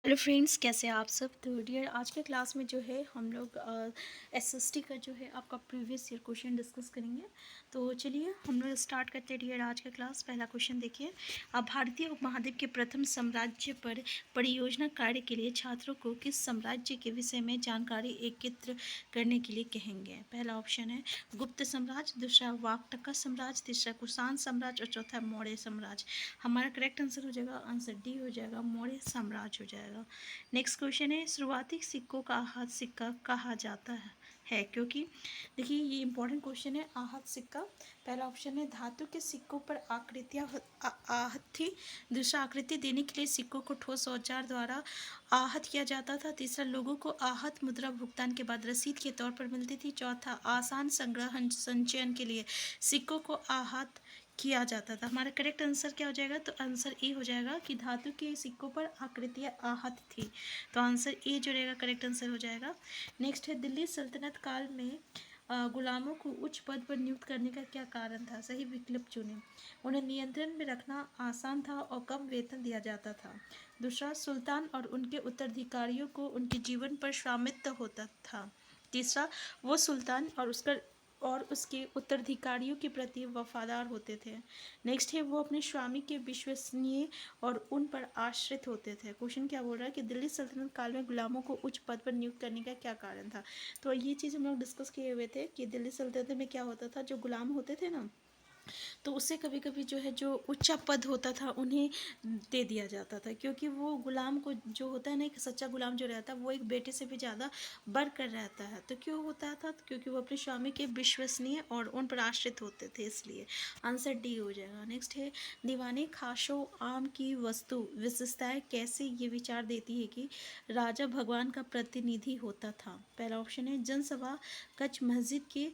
Hello friends, कैसे हैं आप सब। तो डियर, आज के क्लास में जो है हम लोग एसएसटी का जो है आपका प्रीवियस ईयर क्वेश्चन डिस्कस करेंगे। तो चलिए हम लोग स्टार्ट करते हैं डियर आज का क्लास। पहला क्वेश्चन देखिए, आप भारतीय उपमहाद्वीप के प्रथम साम्राज्य पर परियोजना कार्य के लिए छात्रों को किस साम्राज्य के विषय में जानकारी एकत्र करने के लिए कहेंगे। पहला ऑप्शन है गुप्त साम्राज्य, दूसरा वाकटका साम्राज्य, तीसरा कुषाण साम्राज्य और चौथा मौर्य साम्राज्य। हमारा करेक्ट आंसर हो जाएगा, आंसर डी हो जाएगा, मौर्य साम्राज्य हो जाएगा। नेक्स्ट क्वेश्चन है, शुरुआती सिक्कों का आहत सिक्का कहा जाता है क्योंकि देखिए ये इंपॉर्टेंट क्वेश्चन है। आहत सिक्का, पहला ऑप्शन है धातु के सिक्कों पर आकृतियां आहत थी, दूसरा आकृति देने के लिए सिक्कों को ठोस औजार द्वारा आहत किया जाता था, तीसरा लोगों को आहत मुद्रा भुगतान के बाद रसीद के तौर पर मिलती थी, चौथा आसान संग्रह संचयन के लिए सिक्कों को आहत किया जाता था। हमारा करेक्ट आंसर क्या हो जाएगा, तो आंसर ए हो जाएगा कि धातु के सिक्कों पर आकृतियां आहत थी। तो आंसर ए जो रहेगा करेक्ट आंसर हो जाएगा। नेक्स्ट है, दिल्ली सल्तनत काल में गुलामों को उच्च पद पर नियुक्त करने का क्या कारण था। सही विकल्प चुने। उन्हें नियंत्रण में रखना आसान था और कम वेतन दिया जाता था। दूसरा, सुल्तान और उनके उत्तराधिकारियों को उनके जीवन पर स्वामित्व होता था। तीसरा, वो सुल्तान और उसके उत्तराधिकारियों के प्रति वफादार होते थे। नेक्स्ट है, वो अपने स्वामी के विश्वसनीय और उन पर आश्रित होते थे। क्वेश्चन क्या बोल रहा है कि दिल्ली सल्तनत काल में गुलामों को उच्च पद पर नियुक्त करने का क्या कारण था। तो ये चीज़ हम लोग डिस्कस किए हुए थे कि दिल्ली सल्तनत में क्या होता था, जो गुलाम होते थे ना, तो उससे कभी कभी जो है जो ऊंचा पद होता था उन्हें दे दिया जाता था, क्योंकि वो गुलाम को जो होता है ना, एक सच्चा गुलाम जो रहता है वो एक बेटे से भी ज़्यादा बढ़कर रहता है। तो क्यों होता था, क्योंकि वो अपने स्वामी के विश्वसनीय और उन पर आश्रित होते थे, इसलिए आंसर डी हो जाएगा। नेक्स्ट है, दीवानी खाशो आम की वस्तु विशेषताएं कैसे ये विचार देती है कि राजा भगवान का प्रतिनिधि होता था। पहला ऑप्शन है जनसभा कच्छ मस्जिद के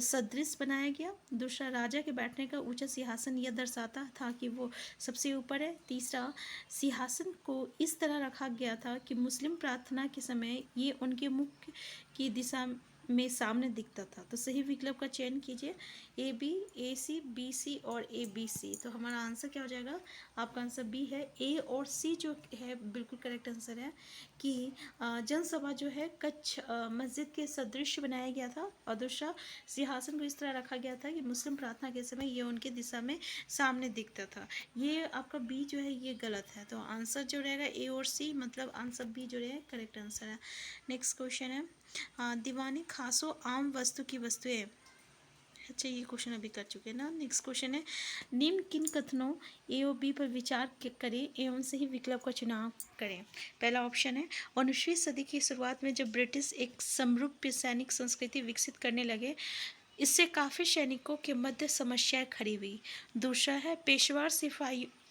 सदृश बनाया गया, दूसरा राजा के बैठने का ऊंचा सिंहासन यह दर्शाता था कि वो सबसे ऊपर है, तीसरा सिंहासन को इस तरह रखा गया था कि मुस्लिम प्रार्थना के समय ये उनके मुख की दिशा में सामने दिखता था। तो सही विकल्प का चयन कीजिए, A B, A C, B C और ए बी सी। तो हमारा आंसर क्या हो जाएगा, आपका आंसर बी है। ए और सी जो है बिल्कुल करेक्ट आंसर है कि जनसभा जो है कच्छ मस्जिद के सदृश बनाया गया था, और दूसरा सिंहासन को इस तरह रखा गया था कि मुस्लिम प्रार्थना के समय ये उनके दिशा में सामने दिखता था। ये आपका बी जो है ये गलत है, तो आंसर जो रहेगा ए और सी, मतलब आंसर बी जो रहेगा करेक्ट आंसर है। नेक्स्ट क्वेश्चन है, दीवानी खासो आम वस्तु की वस्तुएं। अच्छा, ये क्वेश्चन अभी कर चुके हैं ना। नेक्स्ट क्वेश्चन है, निम्न किन कथनों ए और बी पर विचार करें एवं सही विकल्प का चुनाव करें। पहला ऑप्शन है, 19वीं सदी की शुरुआत में जब ब्रिटिश एक समरूप सैनिक संस्कृति विकसित करने लगे, इससे काफ़ी सैनिकों के मध्य समस्याएं खड़ी हुई। दूसरा है, पेशवार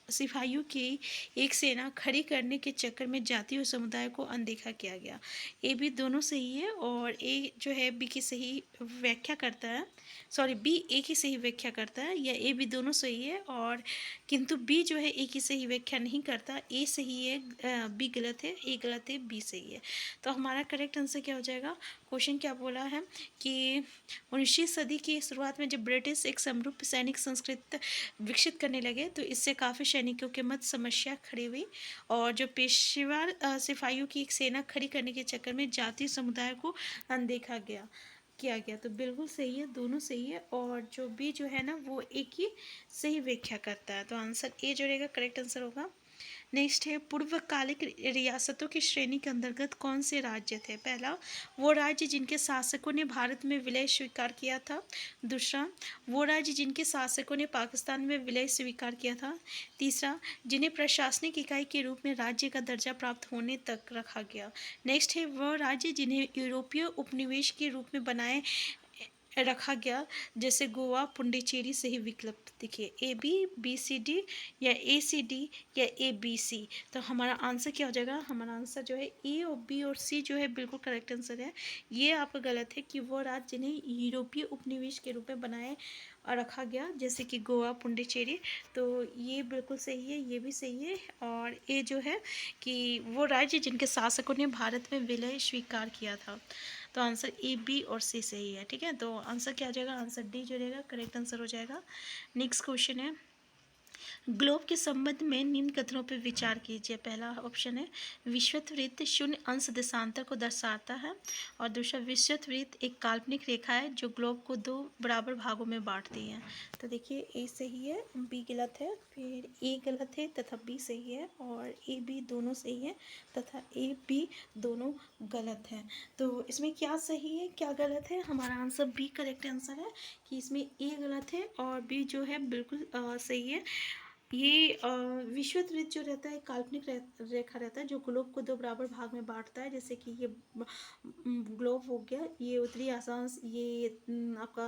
सिपाहियों की एक सेना खड़ी करने के चक्कर में जाति और समुदाय को अनदेखा किया गया। ए बी दोनों सही है, और ए जो है बी की सही व्याख्या करता है, सॉरी बी ए की सही व्याख्या करता है, या ए बी दोनों सही है, और किंतु बी जो है ए की सही व्याख्या नहीं करता। ए सही है, बी गलत है, ए गलत है, बी सही है। तो हमारा करेक्ट आंसर क्या हो जाएगा, क्वेश्चन क्या बोला है कि 19वीं सदी की शुरुआत में जब ब्रिटिश एक समरूप सैनिक संस्कृति विकसित करने लगे, तो इससे काफ़ी सैनिकों के मध्य समस्या खड़ी हुई, और जो पेशेवर सिपाहियों की एक सेना खड़ी करने के चक्कर में जातीय समुदाय को अनदेखा किया गया। तो बिल्कुल सही है, दोनों सही है, और जो बी जो है ना वो एक ही सही व्याख्या करता है। तो आंसर ए जो रहेगा करेक्ट आंसर होगा। नेक्स्ट है, पूर्वकालिक रियासतों की श्रेणी के अंतर्गत कौन से राज्य थे। पहला, वो राज्य जिनके शासकों ने भारत में विलय स्वीकार किया था। दूसरा, वो राज्य जिनके शासकों ने पाकिस्तान में विलय स्वीकार किया था। तीसरा, जिन्हें प्रशासनिक इकाई के रूप में राज्य का दर्जा प्राप्त होने तक रखा गया। नेक्स्ट है, वह राज्य जिन्हें यूरोपीय उपनिवेश के रूप में बनाए रखा गया, जैसे गोवा, पुडुचेरी। सही विकल्प देखिए, A B, B C D, या ए सी डी, या ए बी सी। तो हमारा आंसर क्या हो जाएगा, हमारा आंसर जो है ए और बी और सी जो है बिल्कुल करेक्ट आंसर है। ये आपका गलत है कि वो राज्य जिन्हें यूरोपीय उपनिवेश के रूप में बनाए रखा गया, जैसे कि गोवा, पुडुचेरी। तो ये बिल्कुल सही है, ये भी सही है, और ए जो है कि वो राज्य जिनके शासकों ने भारत में विलय स्वीकार किया था। तो आंसर ए बी और सी सही है। ठीक है, तो आंसर क्या आ जाएगा, आंसर डी जो रहेगा करेक्ट आंसर हो जाएगा। नेक्स्ट क्वेश्चन है, ग्लोब के संबंध में निम्न कथनों पर विचार कीजिए। पहला ऑप्शन है विषुवत वृत्त शून्य अंश देशांतर को दर्शाता है, और दूसरा विषुवत वृत्त एक काल्पनिक रेखा है जो ग्लोब को दो बराबर भागों में बांटती है। तो देखिए ए सही है, बी गलत है, फिर ए गलत है तथा बी सही है, और ए बी दोनों सही है तथा ए बी दोनों गलत है। तो इसमें क्या सही है क्या गलत है? हमारा आंसर बी करेक्ट आंसर है कि इसमें ए गलत है और बी जो है बिल्कुल सही है। ये विषुवत वृत्त जो रहता है काल्पनिक रेखा रहता है जो ग्लोब को दो बराबर भाग में बांटता है। जैसे कि ये ग्लोब हो गया, ये उत्तरी अक्षांश, ये आपका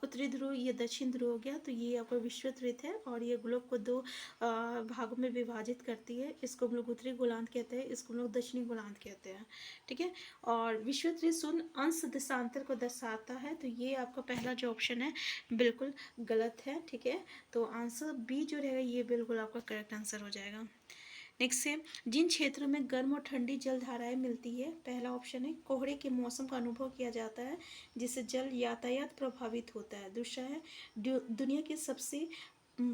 उत्तरी ध्रुव, ये दक्षिण ध्रुव हो गया। तो ये आपका विषुवत वृत्त है और ये ग्लोब को दो भागों में विभाजित करती है। इसको हम लोग उत्तरी गोलार्ध कहते हैं, इसको हम लोग दक्षिणी गोलार्ध कहते हैं। ठीक है, और विषुवत वृत्त शून्य अंश देशांतर को दर्शाता है। तो ये आपका पहला जो ऑप्शन है बिल्कुल गलत है। ठीक है, तो आंसर बी जो रहेगा ये बिल्कुल आपका करेक्ट आंसर हो जाएगा। नेक्स्ट है जिन क्षेत्रों में गर्म और ठंडी जल धाराएं मिलती है। पहला ऑप्शन है कोहरे के मौसम का अनुभव किया जाता है जिससे जल यातायात प्रभावित होता है। दूसरा है दुनिया के सबसे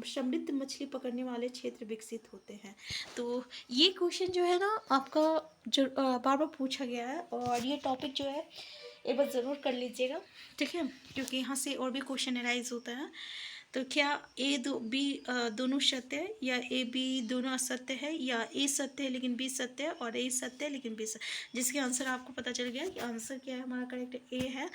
समृद्ध मछली पकड़ने वाले क्षेत्र विकसित होते हैं। तो ये क्वेश्चन जो है ना आपका जो बार बार पूछा गया है, और ये टॉपिक जो है एक बार ज़रूर कर लीजिएगा। ठीक है, क्योंकि यहाँ से और भी क्वेश्चन अराइज होता है। तो क्या ए दो बी दोनों सत्य है, या ए बी दोनों असत्य है, या ए सत्य है लेकिन बी सत्य है, और ए सत्य है लेकिन बी सत्य। जिसके आंसर आपको पता चल गया कि आंसर क्या है हमारा करेक्ट ए है,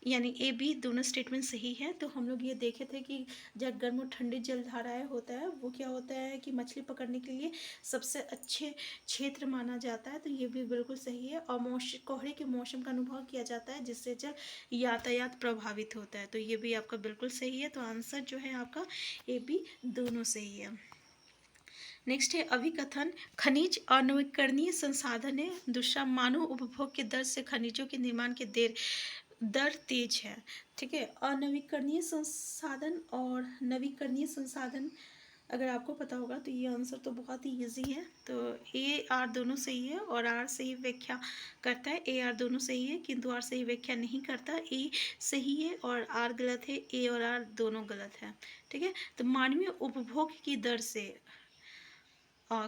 यानी ए बी दोनों स्टेटमेंट सही है। तो हम लोग ये देखे थे कि जब गर्म और ठंडी जलधाराएं होता है वो क्या होता है कि मछली पकड़ने के लिए सबसे अच्छे क्षेत्र माना जाता है। तो ये भी बिल्कुल सही है। और कोहरे के मौसम का अनुभव किया जाता है जिससे जल यातायात प्रभावित होता है। तो ये भी आपका बिल्कुल सही है। तो आंसर जो है आपका ए बी दोनों सही है। नेक्स्ट है अभिकथन खनिज अनवीकरणीय संसाधन है। दूसरा मानव उपभोग के दर से खनिजों के निर्माण की दर तेज है। ठीक है, अनवीकरणीय संसाधन और नवीकरणीय संसाधन अगर आपको पता होगा तो ये आंसर तो बहुत ही इजी है। तो ए आर दोनों सही है और आर सही व्याख्या करता है। ए आर दोनों सही है किंतु आर सही व्याख्या नहीं करता। ए सही है और आर गलत है, ए और आर दोनों गलत है। ठीक है, तो मानवीय उपभोग की दर से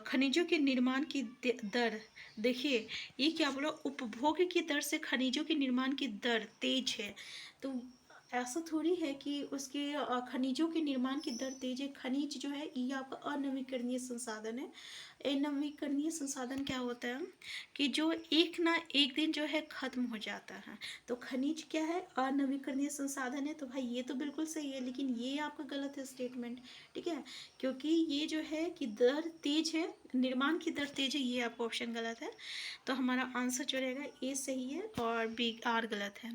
खनिजों के निर्माण की दर, देखिए ये क्या बोला, उपभोग की दर से खनिजों के निर्माण की दर तेज है। तो ऐसा थोड़ी है कि उसके खनिजों के निर्माण की दर तेज है। खनिज जो है ये आपका अनवीकरणीय संसाधन है। अनवीकरणीय संसाधन क्या होता है कि जो एक ना एक दिन जो है खत्म हो जाता है। तो खनिज क्या है, अनवीकरणीय संसाधन है। तो भाई ये तो बिल्कुल सही है, लेकिन ये आपका गलत है स्टेटमेंट। ठीक है, क्योंकि ये जो है कि दर तेज है, निर्माण की दर तेज है, ये आपका ऑप्शन गलत है। तो हमारा आंसर जो रहेगा ए सही है और बी आर गलत है।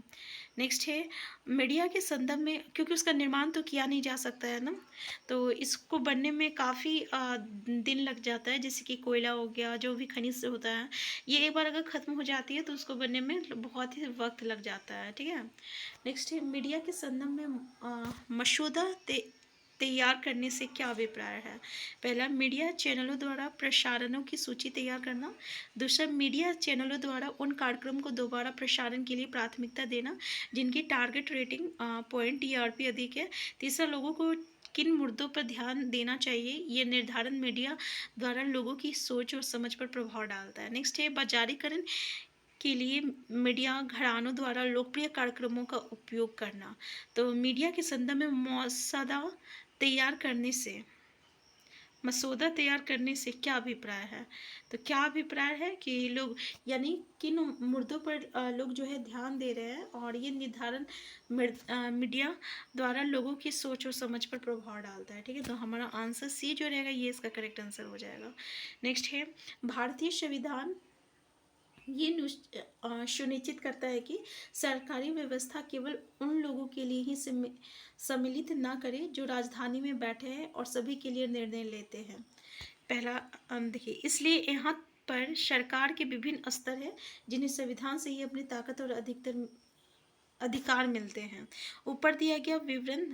नेक्स्ट है मीडिया के संदर्भ में, क्योंकि उसका निर्माण तो किया नहीं जा सकता है ना, तो इसको बनने में काफ़ी दिन लग जाता है। जैसे कि कोयला हो गया, जो भी खनिज होता है, ये एक बार अगर ख़त्म हो जाती है तो उसको बनने में बहुत ही वक्त लग जाता है। ठीक है, नेक्स्ट है मीडिया के संदर्भ में मसौदा तैयार करने से क्या अभिप्राय है। पहला, मीडिया चैनलों द्वारा प्रसारणों की सूची तैयार करना। दूसरा, मीडिया चैनलों द्वारा उन कार्यक्रम को दोबारा प्रसारण के लिए प्राथमिकता देना जिनकी टारगेट रेटिंग पॉइंट टीआरपी अधिक है। तीसरा, लोगों को किन मुद्दों पर ध्यान देना चाहिए, ये निर्धारण मीडिया द्वारा लोगों की सोच और समझ पर प्रभाव डालता है। नेक्स्ट है बाजारीकरण के लिए मीडिया घरानों द्वारा लोकप्रिय कार्यक्रमों का उपयोग करना। तो मीडिया के संदर्भ में मसौदा तैयार करने से क्या अभिप्राय है। तो क्या अभिप्राय है कि लोग, यानी किन मुद्दों पर लोग जो है ध्यान दे रहे हैं, और ये निर्धारण मीडिया द्वारा लोगों की सोच और समझ पर प्रभाव डालता है। ठीक है, तो हमारा आंसर सी जो रहेगा ये इसका करेक्ट आंसर हो जाएगा। नेक्स्ट है भारतीय संविधान ये सुनिश्चित करता है कि सरकारी व्यवस्था केवल उन लोगों के लिए ही सम्मिलित ना करे जो राजधानी में बैठे हैं और सभी के लिए निर्णय लेते हैं। पहला देखिए, इसलिए यहाँ पर सरकार के विभिन्न स्तर हैं जिन्हें संविधान से ही अपनी ताकत और अधिकार मिलते हैं। ऊपर दिया गया विवरण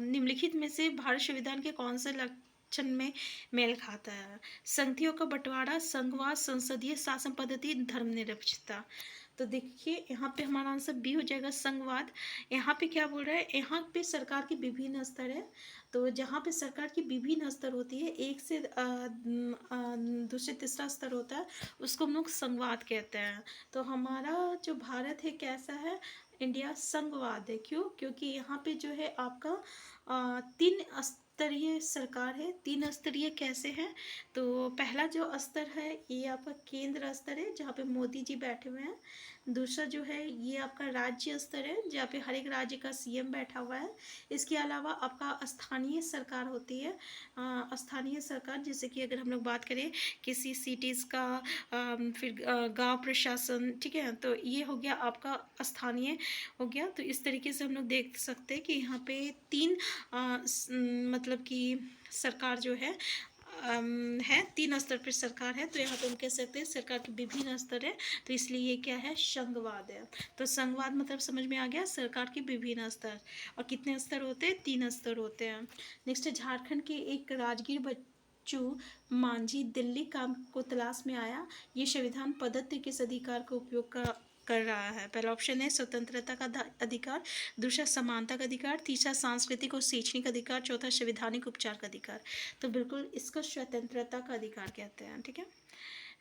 निम्नलिखित में से भारत संविधान के कौन से लक्षण में मेल खाता है। संघियों का बंटवारा, संघवाद, संसदीय शासन पद्धति, धर्मनिरपेक्षता। तो देखिए यहाँ पे हमारा आंसर बी हो जाएगा संघवाद। यहाँ पे क्या बोल रहा है, यहाँ पे सरकार के विभिन्न स्तर है, तो जहाँ पे सरकार की विभिन्न स्तर होती है, एक से दूसरे तीसरा स्तर होता है, उसको हम लोग संघवाद कहते हैं। तो हमारा जो भारत है कैसा है, इंडिया संघवाद है। क्यों? क्योंकि यहाँ पे जो है आपका 3 स्तरीय सरकार है। 3 स्तरीय कैसे है, तो पहला जो स्तर है ये आपका केंद्र स्तर है, जहाँ पे मोदी जी बैठे हुए हैं। दूसरा जो है ये आपका राज्य स्तर है, जहाँ पे हर एक राज्य का सीएम बैठा हुआ है। इसके अलावा आपका स्थानीय सरकार होती है। स्थानीय सरकार, जैसे कि अगर हम लोग बात करें किसी सिटीज़ का, फिर गांव प्रशासन, ठीक है, तो ये हो गया आपका स्थानीय हो गया। तो इस तरीके से हम लोग देख सकते हैं कि यहाँ पे 3 मतलब कि सरकार जो है 3 स्तर पर सरकार है। तो यहाँ पे हम कह सकते हैं सरकार के विभिन्न स्तर है, तो इसलिए ये क्या है, संघवाद है। तो संघवाद मतलब समझ में आ गया, सरकार के विभिन्न स्तर। और कितने स्तर होते हैं, 3 स्तर होते हैं। नेक्स्ट है झारखंड के एक राजगीर बच्चू मांझी दिल्ली काम को तलाश में आया, ये संविधान पद्धति किस अधिकार का उपयोग कर रहा है। पहला ऑप्शन है स्वतंत्रता का अधिकार, दूसरा समानता का अधिकार, तीसरा सांस्कृतिक और शैक्षणिक अधिकार, चौथा संवैधानिक उपचार का अधिकार। तो बिल्कुल इसको स्वतंत्रता का अधिकार कहते हैं, ठीक है।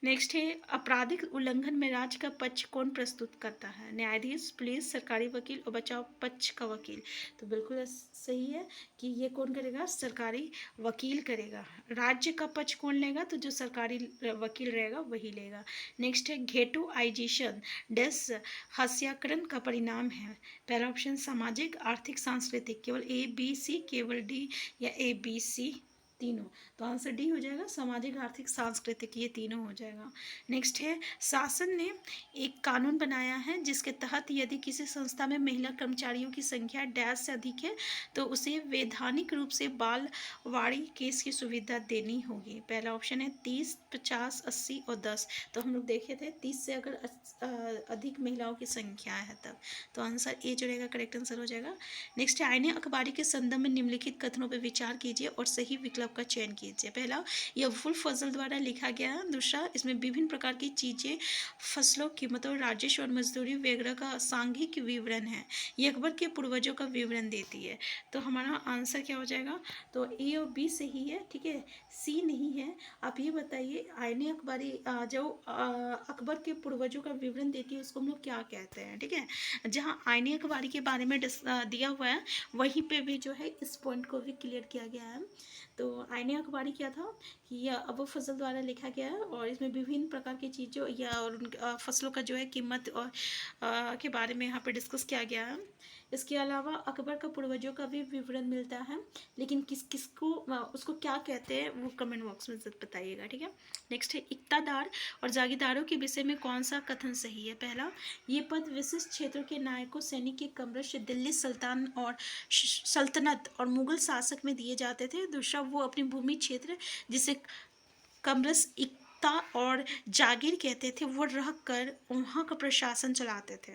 नेक्स्ट है आपराधिक उल्लंघन में राज्य का पक्ष कौन प्रस्तुत करता है, न्यायाधीश, पुलिस, सरकारी वकील और बचाव पक्ष का वकील। तो बिल्कुल सही है कि ये कौन करेगा, सरकारी वकील करेगा। राज्य का पक्ष कौन लेगा, तो जो सरकारी वकील रहेगा वही लेगा। नेक्स्ट है घेटोआइजेशन डेस हत्याकरण का परिणाम है। पहला ऑप्शन सामाजिक, आर्थिक, सांस्कृतिक, केवल ए बी सी, केवल डी या ए बी सी तीनों। तो आंसर डी हो जाएगा, सामाजिक, आर्थिक, सांस्कृतिक, ये तीनों हो जाएगा। नेक्स्ट है शासन ने एक कानून बनाया है जिसके तहत यदि किसी संस्था में महिला कर्मचारियों की संख्या डैश से अधिक है तो उसे वैधानिक रूप से बाल वाड़ी केस की सुविधा देनी होगी। पहला ऑप्शन है 30, 50, 80 और 10। तो हम लोग देखे थे 30 से अगर अधिक महिलाओं की संख्या है तब। तो आंसर ए जो रहेगा करेक्ट आंसर हो जाएगा। नेक्स्ट है आईने अखबारी के संदर्भ में निम्नलिखित कथनों पर विचार कीजिए और सही विकल्प का चयन कीजिए। पहला, यह वुल्फ फजल द्वारा लिखा गया है। दूसरा, इसमें विभिन्न प्रकार की चीजें, फसलों, कीमतों, राजस्व और मजदूरी वगैरह का सांघिक विवरण है। यह अकबर के पूर्वजों का विवरण देती है। तो हमारा आंसर क्या हो जाएगा, तो ए और बी सही है, ठीक है, सी नहीं है। आप ये बताइए आईने अखबारी जो अकबर के पूर्वजों का विवरण देती है उसको हम लोग क्या कहते हैं, ठीक है। जहाँ आईने अखबारी के बारे में दिया हुआ है वहीं पे भी जो है इस पॉइंट को भी क्लियर किया गया है। तो आईने अखबारी क्या था कि यह अबू फजल द्वारा लिखा गया है और इसमें विभिन्न प्रकार की चीज़ों या और फसलों का जो है कीमत और के बारे में यहाँ पर डिस्कस किया गया है। इसके अलावा अकबर का पूर्वजों का भी विवरण मिलता है, लेकिन किसको उसको क्या कहते हैं वो कमेंट बॉक्स में जरूर बताइएगा, ठीक है। नेक्स्ट है इक्तादार और जागीरदारों के विषय में कौन सा कथन सही है। पहला, ये पद विशिष्ट क्षेत्रों के नायकों, सैनिक के कमरश, दिल्ली सुल्तान और सल्तनत और मुगल शासक में दिए जाते थे। दूसरा, वो अपनी भूमि क्षेत्र जिसे कमरस और जागीर कहते थे वो रह कर वहाँ का प्रशासन चलाते थे।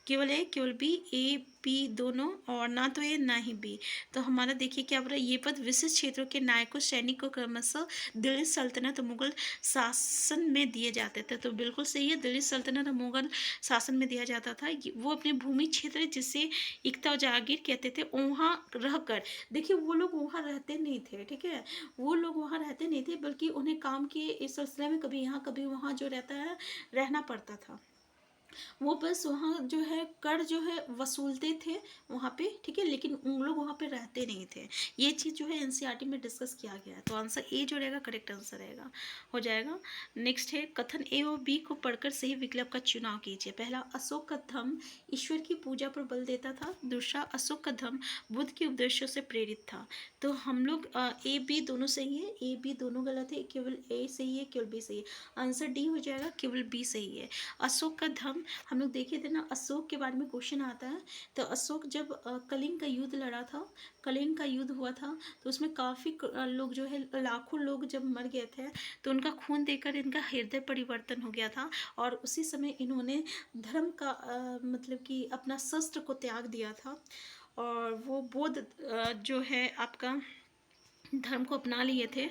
केवल ए, केवल बी, ए बी दोनों, और ना तो ए ना ही बी। तो हमारा देखिए क्या बोला, ये पद विशिष्ट क्षेत्रों के नायकों, सैनिकों, क्रमशः दिल्ली सल्तनत और मुगल शासन में दिए जाते थे। तो बिल्कुल सही है, दिल्ली सल्तनत और मुगल शासन में दिया जाता था। वो अपने भूमि क्षेत्र जिसे इक्ता और जागीर कहते थे वहाँ रह कर, देखिए वो लोग वहाँ रहते नहीं थे, ठीक है, वो लोग वहाँ रहते नहीं थे बल्कि उन्हें काम के इस सिलसिले में कभी यहाँ कभी वहाँ जो रहता है रहना पड़ता था। वो बस वहाँ जो है कर जो है वसूलते थे वहाँ पे, ठीक है, लेकिन उन लोग वहाँ पे रहते नहीं थे। ये चीज़ जो है एनसीईआरटी में डिस्कस किया गया है। तो आंसर ए जो रहेगा करेक्ट आंसर रहेगा हो जाएगा। नेक्स्ट है कथन ए और बी को पढ़कर सही विकल्प का चुनाव कीजिए। पहला, अशोक का धम्म ईश्वर की पूजा पर बल देता था। दूसरा, अशोक का धम्म बुद्ध के उपदेशों से प्रेरित था। तो हम लोग ए बी दोनों सही है, ए बी दोनों गलत है, केवल ए सही है, केवल बी सही है। आंसर डी हो जाएगा, केवल बी सही है। अशोक का धम्म हम लोग देखे थे ना, अशोक के बारे में क्वेश्चन आता है। तो अशोक जब कलिंग का युद्ध लड़ा था, कलिंग का युद्ध हुआ था, तो उसमें काफ़ी लोग जो है लाखों लोग जब मर गए थे तो उनका खून देकर इनका हृदय परिवर्तन हो गया था और उसी समय इन्होंने धर्म का मतलब कि अपना शस्त्र को त्याग दिया था और वो बौद्ध जो है आपका धर्म को अपना लिए थे।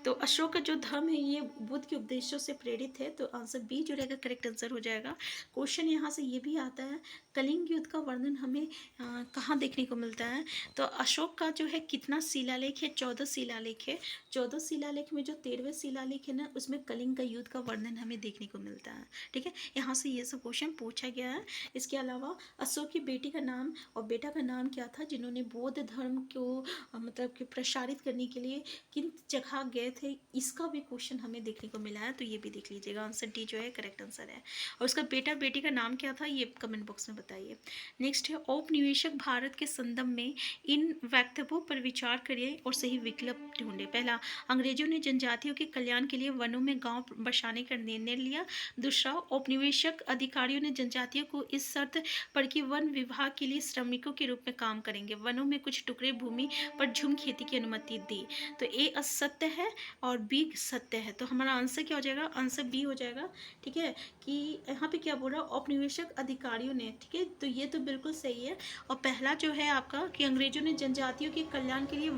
तो अशोक का जो धर्म है ये बुद्ध के उपदेशों से प्रेरित है, तो आंसर बी जो रहेगा करेक्ट आंसर हो जाएगा। क्वेश्चन यहाँ से ये भी आता है, कलिंग युद्ध का वर्णन हमें कहाँ देखने को मिलता है? तो अशोक का जो है कितना शिलालेख है? 14 शिलालेख है। 14 शिलालेख में जो 13वें शिलालेख है ना, उसमें कलिंग का युद्ध का वर्णन हमें देखने को मिलता है। ठीक है, यहाँ से ये सब क्वेश्चन पूछा गया है। इसके अलावा अशोक की बेटी का नाम और बेटा का नाम क्या था, जिन्होंने बौद्ध धर्म को मतलब कि प्रसारित करने के लिए किन जगह गए थे, इसका भी क्वेश्चन हमें देखने को मिला है। तो ये भी देख लीजिएगा, आंसर डी जो है करेक्ट आंसर है। और उसका बेटा बेटी का नाम क्या था, ये कमेंट बॉक्स में बताइए। नेक्स्ट है, औपनिवेशिक भारत के संदर्भ में इन वक्तव्यों पर विचार करिए और सही विकल्प ढूंढे। पहला, अंग्रेजों ने जनजातियों के कल्याण के लिए वनों में गांव बसाने का निर्णय लिया। दूसरा, औपनिवेशिक अधिकारियों ने जनजातियों को इस शर्त पर कि वन विभाग के लिए श्रमिकों के रूप में काम करेंगे, वनों में कुछ टुकड़े भूमि पर झूम खेती की अनुमति दी। तो ए असत्य है और बी सत्य है। तो हमारा आंसर क्या हो जाएगा, आंसर बी हो जाएगा। ठीक है, कि यहाँ पे क्या बोल रहा है, औपनिवेशिक अधिकारियों ने। ठीक है, तो ये तो बिल्कुल सही है। और पहला जो है आपका कि अंग्रेजों ने जनजातियों के कल्याण के लिए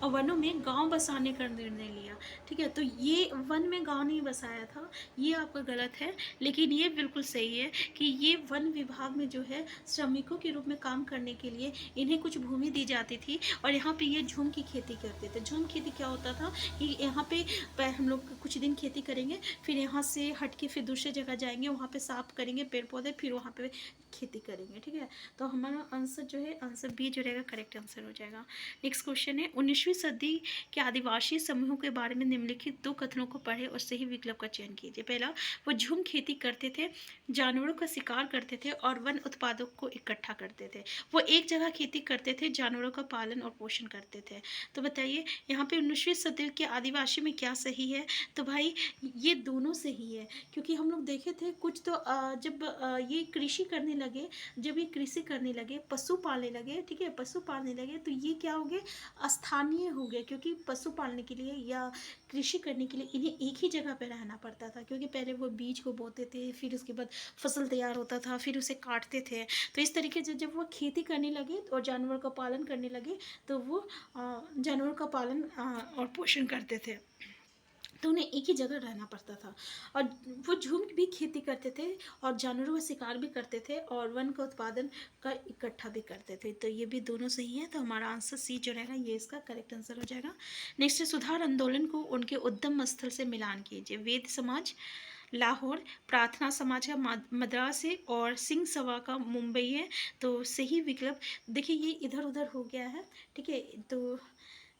वनों में गांव बसाने का निर्णय लिया। ठीक है, तो ये वन में गांव नहीं बसाया था, ये आपका गलत है। लेकिन ये बिल्कुल सही है कि ये वन विभाग में जो है श्रमिकों के रूप में काम करने के लिए इन्हें कुछ भूमि दी जाती थी और यहाँ पे ये झूम की खेती करते थे। झूम खेती क्या होता था कि यहाँ पे हम लोग कुछ दिन खेती करेंगे, फिर यहाँ से हट के फिर दूसरे जगह जाएंगे, वहाँ पे साफ करेंगे पेड़ पौधे, फिर वहाँ पे खेती करेंगे। ठीक है, तो हमारा आंसर जो है आंसर बी जो रहेगा करेक्ट आंसर हो जाएगा। नेक्स्ट क्वेश्चन है, 19वीं सदी के आदिवासी समूहों के बारे में निम्नलिखित दो कथनों को पढ़े और सही विकल्प का चयन कीजिए। पहला, वो झूम खेती करते थे, जानवरों का शिकार करते थे और वन उत्पादों को इकट्ठा करते थे। वो एक जगह खेती करते थे, जानवरों का पालन और पोषण करते थे। तो बताइए यहाँ पे 19वीं सदी के आदिवासी में क्या सही है? तो भाई ये दोनों सही है, क्योंकि हम लोग देखे थे कुछ तो जब ये कृषि करने लगे, जब ये कृषि करने लगे, पशु पालने लगे, ठीक है, पशु पालने लगे, तो ये क्या हो गए, स्थानीय हो गए। क्योंकि पशु पालने के लिए या कृषि करने के लिए इन्हें एक ही जगह पर रहना पड़ता था, क्योंकि पहले वो बीज को बोते थे, फिर उसके बाद फसल तैयार होता था, फिर उसे काटते थे। तो इस तरीके से जब वो खेती करने लगे और जानवर का पालन करने लगे, तो वो जानवरों का पालन और पोषण करते थे, तो उन्हें एक ही जगह रहना पड़ता था। और वो झूम भी खेती करते थे और जानवरों का शिकार भी करते थे और वन का उत्पादन का इकट्ठा भी करते थे। तो ये भी दोनों सही है, तो हमारा आंसर सी जो रहेगा ये इसका करेक्ट आंसर हो जाएगा। नेक्स्ट है, सुधार आंदोलन को उनके उद्यम स्थल से मिलान कीजिए। वेद समाज लाहौर, प्रार्थना समाज का मद्रास है और सिंह सभा का मुंबई है। तो सही विकल्प देखिए ये इधर उधर हो गया है। ठीक है, तो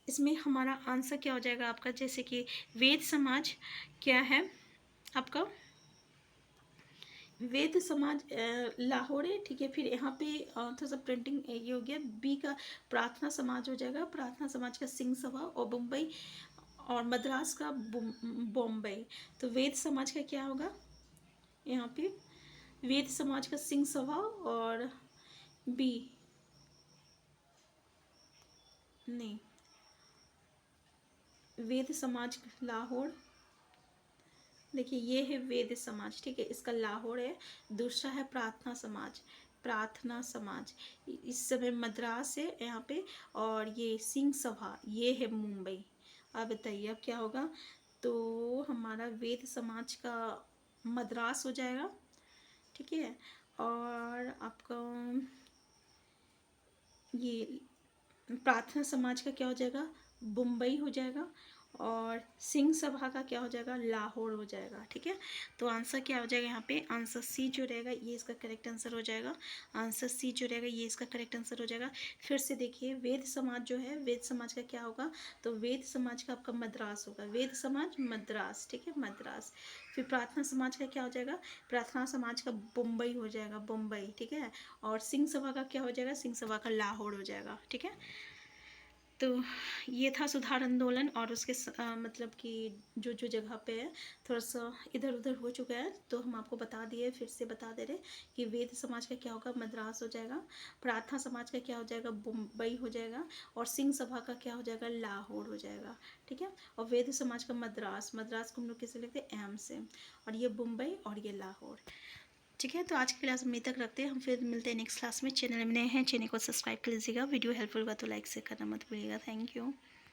इसमें हमारा आंसर क्या हो जाएगा आपका, जैसे कि वेद समाज क्या है आपका, वेद समाज लाहौर है। ठीक है, फिर यहाँ पे थोड़ा सा प्रिंटिंग ये हो गया, बी का प्रार्थना समाज हो जाएगा, प्रार्थना समाज का सिंह सभा, और मुंबई और मद्रास का बॉम्बई। तो वेद समाज का क्या होगा यहाँ पे, वेद समाज का सिंह सभा और बी नहीं, वेद समाज लाहौर, देखिए ये है वेद समाज। ठीक है, इसका लाहौर है। दूसरा है प्रार्थना समाज, प्रार्थना समाज इस समय मद्रास है यहाँ पे, और ये सिंह सभा ये है मुंबई। अब बताइए अब क्या होगा, तो हमारा वेद समाज का मद्रास हो जाएगा। ठीक है, और आपका ये प्रार्थना समाज का क्या हो जाएगा, मुंबई हो जाएगा, और सिंह सभा का क्या हो जाएगा, लाहौर हो जाएगा। ठीक है, तो आंसर क्या हो जाएगा यहाँ पे, आंसर सी जो रहेगा ये इसका करेक्ट आंसर हो जाएगा। आंसर सी जो रहेगा ये इसका करेक्ट आंसर हो जाएगा। फिर से देखिए वेद समाज जो है, वेद समाज का क्या होगा, तो वेद समाज का आपका मद्रास होगा, वेद समाज मद्रास। ठीक है, मद्रास। फिर प्रार्थना समाज का क्या हो जाएगा, प्रार्थना समाज का मुंबई हो जाएगा, मुंबई। ठीक है, और सिंह सभा का क्या हो जाएगा, सिंह सभा का लाहौर हो जाएगा। ठीक है, तो ये था सुधार आंदोलन, और उसके मतलब कि जो जो जगह पे है थोड़ा सा इधर उधर हो चुका है, तो हम आपको बता दिए, फिर से बता दे रहे कि वेद समाज का क्या होगा, मद्रास हो जाएगा, प्रार्थना समाज का क्या हो जाएगा, मुंबई हो जाएगा, और सिंह सभा का क्या हो जाएगा, लाहौर हो जाएगा। ठीक है, और वेद समाज का मद्रास, मद्रास को हम लोग कैसे लिखते हैं, एम से, और ये मुंबई और ये लाहौर। ठीक है, तो आज की क्लास में तक रखते हैं, हम फिर मिलते हैं नेक्स्ट क्लास में। चैनल में नए हैं, चैनल को सब्सक्राइब कर लीजिएगा, वीडियो हेल्पफुल हुआ तो लाइक से करना मत भूलिएगा। Thank you.